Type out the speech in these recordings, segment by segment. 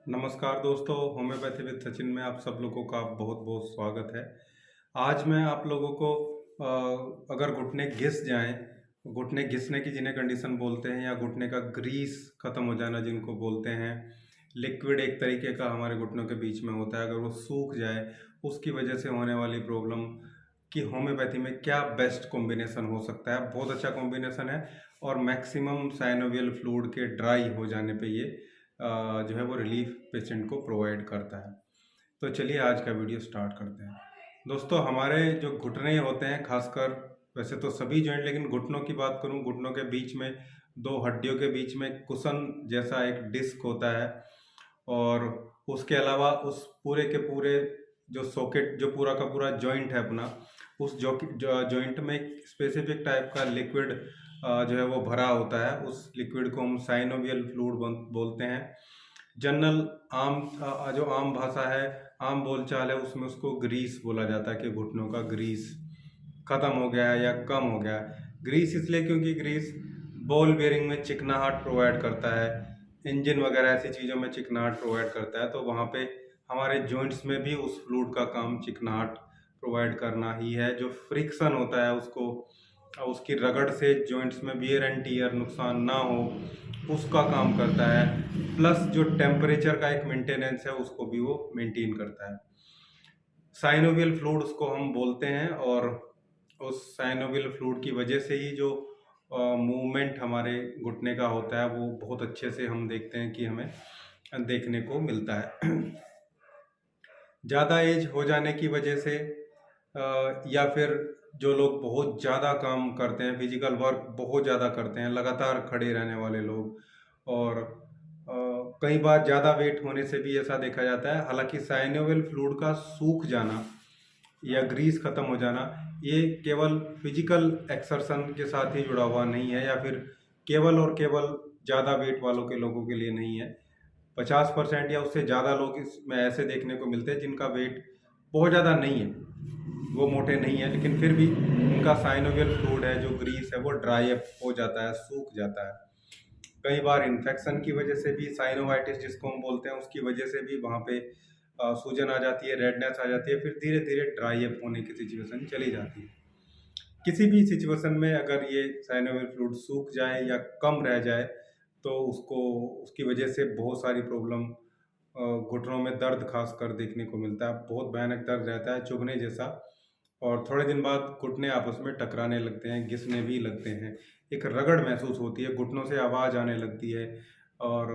नमस्कार दोस्तों, homeopathy with Sachin में आप सब लोगों का बहुत बहुत स्वागत है। आज मैं आप लोगों को अगर घुटने घिस जाएं, घुटने घिसने की जिन्हें कंडीशन बोलते हैं या घुटने का ग्रीस खत्म हो जाना जिनको बोलते हैं, लिक्विड एक तरीके का हमारे घुटनों के बीच में होता है, अगर वो सूख जाए उसकी वजह से होने वाली प्रॉब्लम कि होम्योपैथी में क्या बेस्ट कॉम्बिनेशन हो सकता है। बहुत अच्छा कॉम्बिनेशन है और मैक्सिमम साइनोवियल फ्लूइड के ड्राई हो जाने पे ये जो है वो रिलीफ पेशेंट को प्रोवाइड करता है। तो चलिए आज का वीडियो स्टार्ट करते हैं। दोस्तों, हमारे जो घुटने होते हैं, खासकर वैसे तो सभी जॉइंट, लेकिन घुटनों की बात करूं, घुटनों के बीच में दो हड्डियों के बीच में कुशन जैसा एक डिस्क होता है और उसके अलावा उस पूरे के पूरे जो सॉकेट, जो पूरा का पूरा जॉइंट है अपना, उस जॉइंट में एक स्पेसिफिक टाइप का लिक्विड जो है वो भरा होता है। उस लिक्विड को हम साइनोवियल फ्लूइड बोलते हैं। जनरल आम जो आम भाषा है, आम बोलचाल है, उसमें उसको ग्रीस बोला जाता है कि घुटनों का ग्रीस खत्म हो गया है या कम हो गया है। ग्रीस इसलिए क्योंकि ग्रीस बॉल बेयरिंग में चिकनाहट प्रोवाइड करता है, इंजन वगैरह ऐसी चीज़ों में चिकनाहट प्रोवाइड करता है। तो वहाँ पे हमारे जॉइंट्स में भी उस फ्लूइड का काम चिकनाहट प्रोवाइड करना ही है। जो फ्रिक्शन होता है उसको, उसकी रगड़ से जॉइंट्स में वियर एंड टियर नुकसान ना हो, उसका काम करता है। प्लस जो टेम्परेचर का एक मेंटेनेंस है उसको भी वो मेंटेन करता है। साइनोवियल फ्लूइड उसको हम बोलते हैं और उस साइनोवियल फ्लूइड की वजह से ही जो मूवमेंट हमारे घुटने का होता है वो बहुत अच्छे से हम देखते हैं कि हमें देखने को मिलता है। ज़्यादा एज हो जाने की वजह से या फिर जो लोग बहुत ज़्यादा काम करते हैं, फिजिकल वर्क बहुत ज़्यादा करते हैं, लगातार खड़े रहने वाले लोग, और कई बार ज़्यादा वेट होने से भी ऐसा देखा जाता है। हालांकि साइनोवियल फ्लूइड का सूख जाना या ग्रीस खत्म हो जाना ये केवल फिजिकल एक्सर्शन के साथ ही जुड़ा हुआ नहीं है, या फिर केवल और केवल ज़्यादा वेट वालों के लोगों के लिए नहीं है। 50% या उससे ज़्यादा लोग इसमें ऐसे देखने को मिलते हैं जिनका वेट बहुत ज़्यादा नहीं है, वो मोटे नहीं है, लेकिन फिर भी उनका साइनोवियल फ्लूइड है जो ग्रीस है वो ड्राई अप हो जाता है, सूख जाता है। कई बार इन्फेक्शन की वजह से भी, साइनोवाइटिस जिसको हम बोलते हैं, उसकी वजह से भी वहाँ पे सूजन आ जाती है, रेडनेस आ जाती है, फिर धीरे धीरे ड्राई अप होने की सिचुएशन चली जाती है। किसी भी सिचुएशन में अगर ये साइनोवियल फ्लूइड सूख जाए या कम रह जाए तो उसको, उसकी वजह से बहुत सारी प्रॉब्लम, घुटनों में दर्द खासकर देखने को मिलता है। बहुत भयानक दर्द रहता है, चुभने जैसा, और थोड़े दिन बाद घुटने आपस में टकराने लगते हैं, घिसने भी लगते हैं, एक रगड़ महसूस होती है, घुटनों से आवाज़ आने लगती है और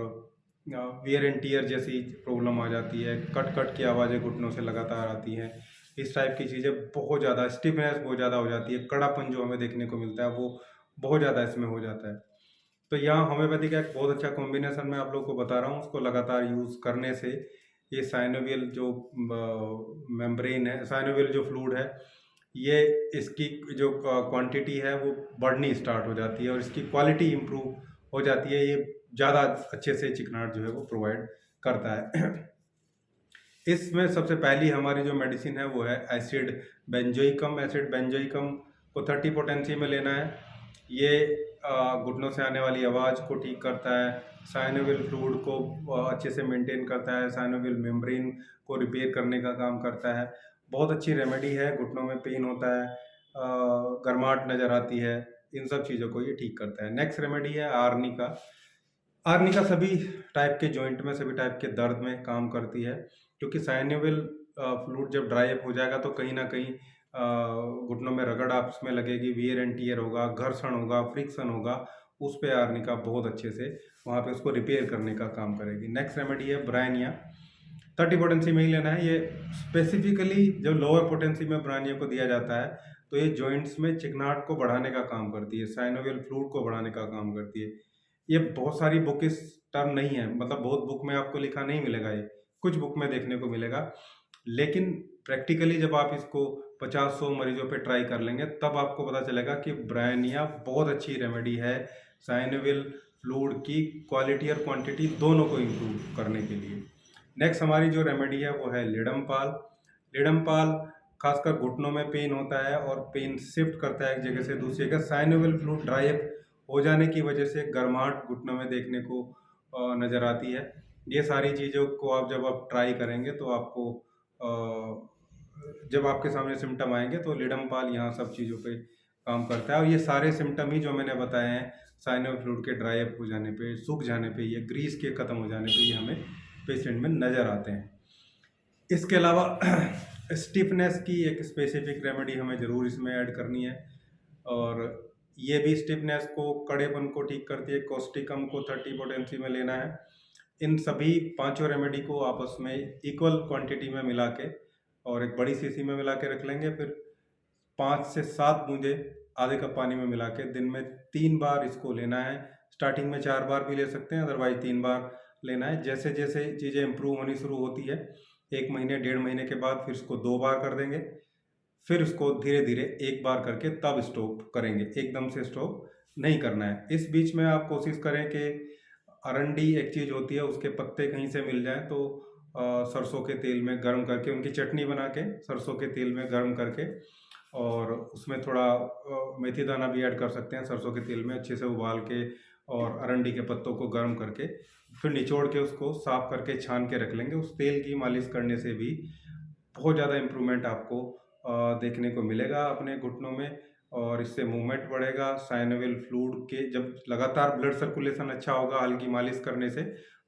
वियर एंड टियर जैसी प्रॉब्लम आ जाती है, कट कट की आवाज़ें घुटनों से लगातार आती हैं। इस टाइप की चीज़ें बहुत ज़्यादा, स्टिफनेस बहुत ज़्यादा हो जाती है, कड़ापन जो हमें देखने को मिलता है वो बहुत ज़्यादा इसमें हो जाता है। तो यहाँ होम्योपैथी का एक बहुत अच्छा कॉम्बिनेशन मैं आप लोगों को बता रहा हूँ। उसको लगातार यूज़ करने से ये साइनोवियल जो मेम्ब्रेन है, साइनोवियल जो फ्लूइड है, ये इसकी जो क्वांटिटी है वो बढ़नी स्टार्ट हो जाती है और इसकी क्वालिटी इम्प्रूव हो जाती है। ये ज़्यादा अच्छे से चिकनाहट जो है वो प्रोवाइड करता है। इसमें सबसे पहली हमारी जो मेडिसिन है वो है एसिड बेंजोइकम। एसिड बेंजोइकम को 30 पोटेंसी में लेना है। ये घुटनों से आने वाली आवाज़ को ठीक करता है, साइनोवियल फ्लूइड को अच्छे से मेंटेन करता है, साइनोवियल मेम्ब्रेन को रिपेयर करने का काम करता है। बहुत अच्छी रेमेडी है। घुटनों में पेन होता है, गर्माहट नज़र आती है, इन सब चीज़ों को ये ठीक करता है। नेक्स्ट रेमेडी है आर्निका। आर्निका सभी टाइप के जॉइंट में, सभी टाइप के दर्द में काम करती है, क्योंकि साइनोवियल फ्लूइड जब ड्राई अप हो जाएगा तो कहीं ना कहीं घुटनों में रगड़ आपस में लगेगी, वियर एंड टियर होगा, घर्षण होगा, फ्रिक्शन होगा, उस पे आर्निका बहुत अच्छे से वहाँ पे उसको रिपेयर करने का काम करेगी। नेक्स्ट रेमेडी है ब्रायनिया। 30 पोटेंसी में ही लेना है। ये स्पेसिफिकली जब लोअर पोटेंसी में ब्रायनिया को दिया जाता है तो ये जॉइंट्स में चिकनाहट को बढ़ाने का काम करती है, साइनोवियल फ्लूइड को बढ़ाने का काम करती है। ये बहुत सारी बुक इस टर्म नहीं है, मतलब बहुत बुक में आपको लिखा नहीं मिलेगा, ये कुछ बुक में देखने को मिलेगा, लेकिन प्रैक्टिकली जब आप इसको 50-100 मरीजों पे ट्राई कर लेंगे तब आपको पता चलेगा कि ब्रायनिया बहुत अच्छी रेमेडी है साइनोवियल फ्लूइड की क्वालिटी और क्वांटिटी दोनों को इम्प्रूव करने के लिए। नेक्स्ट हमारी जो रेमेडी है वो है लिडमपाल। लिडमपाल खासकर घुटनों में पेन होता है और पेन शिफ्ट करता है एक जगह से दूसरी जगह। साइनोवियल फ्लूइड ड्राई अप हो जाने की वजह से गर्माहट घुटनों में देखने को नज़र आती है। ये सारी चीज़ों को जब आप ट्राई करेंगे तो आपको जब आपके सामने सिम्पटम आएँगे तो लिडमपाल यहाँ सब चीज़ों पे काम करता है। और ये सारे सिम्पटम ही जो मैंने बताए हैं, साइनोवियल फ्लूइड के ड्राई अप हो जाने पे, सूख जाने पे, ये ग्रीस के ख़त्म हो जाने पे ये हमें पेशेंट में नज़र आते हैं। इसके अलावा स्टिफनेस की एक स्पेसिफिक रेमेडी हमें ज़रूर इसमें ऐड करनी है, और ये भी स्टिफनेस को, कड़ेपन को ठीक करती है। कॉस्टिकम को 30 पोटेंसी में लेना है। इन सभी पांचों रेमेडी को आपस में इक्वल क्वांटिटी में मिला के और एक बड़ी शीशी में मिला के रख लेंगे। फिर 5 से 7 बूंदे आधे कप पानी में मिला के दिन में 3 बार इसको लेना है। स्टार्टिंग में 4 बार भी ले सकते हैं, अदरवाइज 3 बार लेना है। जैसे जैसे चीज़ें इम्प्रूव होनी शुरू होती है, 1 महीने 1.5 महीने के बाद फिर इसको 2 बार कर देंगे। फिर उसको धीरे धीरे 1 बार करके तब स्टॉप करेंगे, एकदम से स्टॉप नहीं करना है। इस बीच में आप कोशिश करें कि अरंडी एक चीज़ होती है, उसके पत्ते कहीं से मिल जाएं तो सरसों के तेल में गर्म करके उनकी चटनी बना के सरसों के तेल में गर्म करके, और उसमें थोड़ा मेथी दाना भी ऐड कर सकते हैं। सरसों के तेल में अच्छे से उबाल के और अरंडी के पत्तों को गर्म करके फिर निचोड़ के उसको साफ करके छान के रख लेंगे। उस तेल की मालिश करने से भी बहुत ज़्यादा इम्प्रूवमेंट आपको देखने को मिलेगा अपने घुटनों में, और इससे मूवमेंट बढ़ेगा। साइनोवियल फ्लूइड के जब लगातार ब्लड सर्कुलेशन अच्छा होगा हल्की मालिश करने से,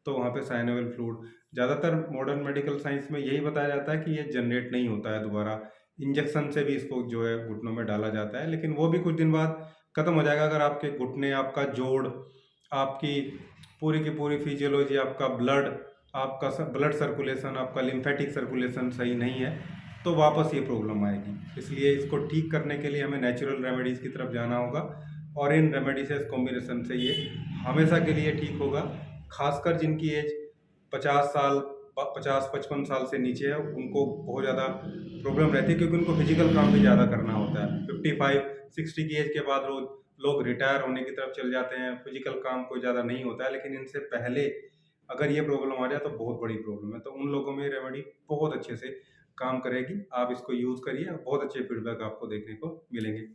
तो वहाँ पे साइनोवियल फ्लूइड, ज़्यादातर मॉडर्न मेडिकल साइंस में यही बताया जाता है कि ये जनरेट नहीं होता है दोबारा, इंजेक्शन से भी इसको जो है घुटनों में डाला जाता है, लेकिन वो भी कुछ दिन बाद खत्म हो जाएगा अगर आपके घुटने, आपका जोड़, आपकी पूरी की पूरी फिजियोलॉजी, आपका ब्लड सर्कुलेशन, आपका लिम्फेटिक सर्कुलेशन सही नहीं है, तो वापस ये प्रॉब्लम आएगी। इसलिए इसको ठीक करने के लिए हमें नेचुरल रेमेडीज़ की तरफ जाना होगा, और इन रेमेडीज कॉम्बिनेशन से ये हमेशा के लिए ठीक होगा। खासकर जिनकी एज 50 साल, 50-55 साल से नीचे है, उनको बहुत ज़्यादा प्रॉब्लम रहती है, क्योंकि उनको फिजिकल काम भी ज़्यादा करना होता है। 55-60 की एज के बाद लोग रिटायर होने की तरफ चल जाते हैं, फिजिकल काम कोई ज़्यादा नहीं होता है। लेकिन इनसे पहले अगर ये प्रॉब्लम आ जाए तो बहुत बड़ी प्रॉब्लम है, तो उन लोगों में रेमेडी बहुत अच्छे से काम करेगी। आप इसको यूज़ करिए, बहुत अच्छे फीडबैक आपको देखने को मिलेंगे।